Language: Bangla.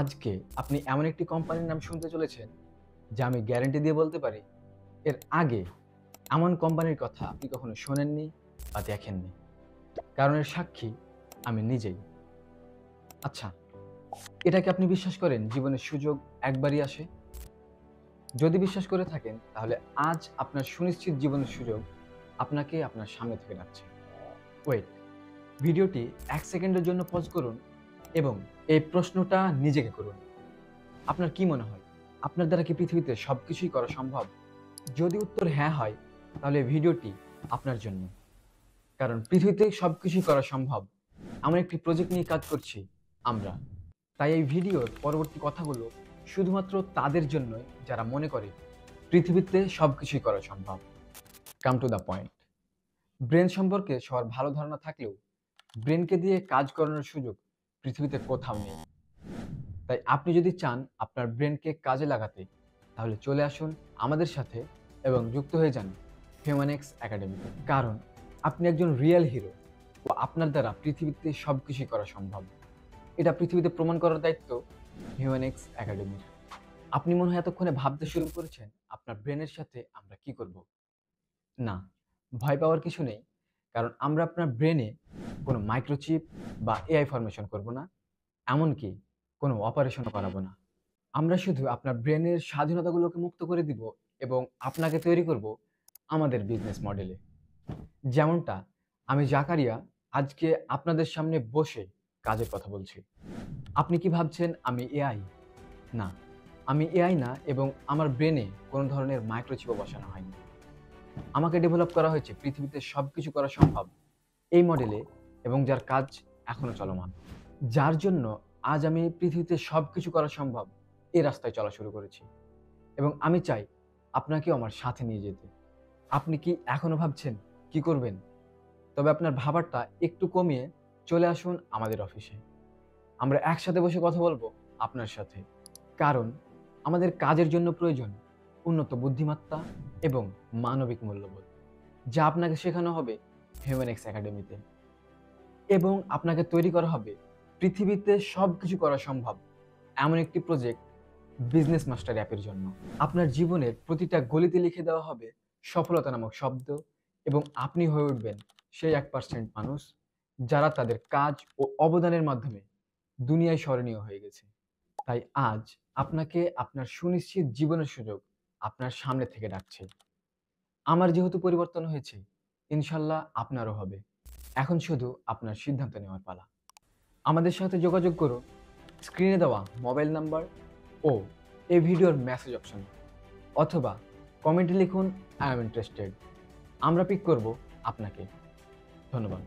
আজকে আপনি এমন একটি কোম্পানির নাম শুনতে চলেছেন, যা আমি গ্যারান্টি দিয়ে বলতে পারি, এর আগে এমন কোম্পানির কথা আপনি কখনো শোনেননি বা দেখেননি। কারণ এর সাক্ষী আমি নিজেই। আচ্ছা, এটা কি আপনি বিশ্বাস করেন জীবনের সুযোগ একবারই আসে? যদি বিশ্বাস করে থাকেন, তাহলে আজ আপনার সুনিশ্চিত জীবনের সুযোগ আপনাকে আপনার সামনে থেকে ডাকছে। ওয়েট, ভিডিওটি ১ সেকেন্ডের জন্য পজ করুন এবং এই প্রশ্নটা নিজেকে করুন। আপনার কি মনে হয়, আপনার দ্বারা কি পৃথিবীতে সবকিছুই করা সম্ভব? যদি উত্তর হ্যাঁ হয়, তাহলে ভিডিওটি আপনার জন্য। কারণ পৃথিবীতে সবকিছুই করা সম্ভব এমন একটি প্রজেক্ট নিয়ে কাজ করছি আমরা। তাই এই ভিডিওর পরবর্তী কথাগুলো শুধুমাত্র তাদের জন্যই যারা মনে করে পৃথিবীতে সবকিছুই করা সম্ভব। Come to the point. Brain সম্পর্কে সবার ভালো ধারণা থাকলেও ব্রেনকে দিয়ে কাজ করানোর সুযোগ পৃথিবীতে কোথাও নেই। তাই আপনি যদি চান আপনার ব্রেনকে কাজে লাগাতে, তাহলে চলে আসুন আমাদের সাথে এবং যুক্ত হয়ে যান হিউম্যানিক্স একাডেমিতে। কারণ আপনি একজন রিয়েল হিরো ও আপনার দ্বারা পৃথিবীতে সবকিছুই করা সম্ভব। এটা পৃথিবীতে প্রমাণ করার দায়িত্ব হিউম্যানিক্স একাডেমির। আপনি মনে হয় এতক্ষণে ভাবতে শুরু করেছেন আপনার ব্রেনের সাথে আমরা কি করব। না, ভয় পাওয়ার কিছু নেই। কারণ আমরা আপনার ব্রেনে কোনো মাইক্রোচিপ বা এআই ফরমেশন করব না, এমনকি কোনো অপারেশনও করাবো না। আমরা শুধু আপনার ব্রেনের স্বাধীনতাগুলোকে মুক্ত করে দিব এবং আপনাকে তৈরি করব আমাদের বিজনেস মডেলে। যেমনটা আমি জাকারিয়া আজকে আপনাদের সামনে বসে কাজের কথা বলছি। আপনি কি ভাবছেন আমি এআই? না, আমি এআই না, এবং আমার ব্রেনে কোনো ধরনের মাইক্রোচিপও বসানো হয়নি। আমাকে ডেভেলপ করা হয়েছে পৃথিবীতে সবকিছু করা সম্ভব এই মডেলে, এবং যার কাজ এখনো চলমান। যার জন্য আজ আমি পৃথিবীতে সবকিছু করা সম্ভব এই রাস্তায় চলা শুরু করেছি, এবং আমি চাই আপনাকেও আমার সাথে নিয়ে যেতে। আপনি কি এখনো ভাবছেন কি করবেন? তবে আপনার ভাবারটা একটু কমিয়ে চলে আসুন আমাদের অফিসে। আমরা একসাথে বসে কথা বলবো আপনার সাথে। কারণ আমাদের কাজের জন্য প্রয়োজন উন্নত বুদ্ধিমত্তা এবং মানবিক মূল্যবোধ, যা আপনাকে শেখানো হবে হিউম্যানিক্স একাডেমিতে, এবং আপনাকে তৈরি করা হবে পৃথিবীতে সবকিছু করা সম্ভব এমন একটি প্রজেক্ট বিজনেস মাস্টার অ্যাপের জন্য। আপনার জীবনের প্রতিটা গলিতে লিখে দেওয়া হবে সফলতা নামক শব্দ, এবং আপনি হয়ে উঠবেন সেই 1% মানুষ যারা তাদের কাজ ও অবদানের মাধ্যমে দুনিয়ায় স্মরণীয় হয়ে গেছে। তাই আজ আপনাকে আপনার সুনিশ্চিত জীবনের সুযোগ আপনার সামনে থেকে ডাকছে। আমার যেহেতু পরিবর্তন হয়েছে, ইনশাল্লাহ আপনারও হবে। এখন শুধু আপনার সিদ্ধান্ত নেওয়ার পালা। আমাদের সাথে যোগাযোগ করুন স্ক্রিনে দেওয়া মোবাইল নাম্বার ও এই ভিডিওর মেসেজ অপশন, অথবা কমেন্টে লিখুন আই এম ইন্টারেস্টেড। আমরা পিক করব আপনাকে। ধন্যবাদ।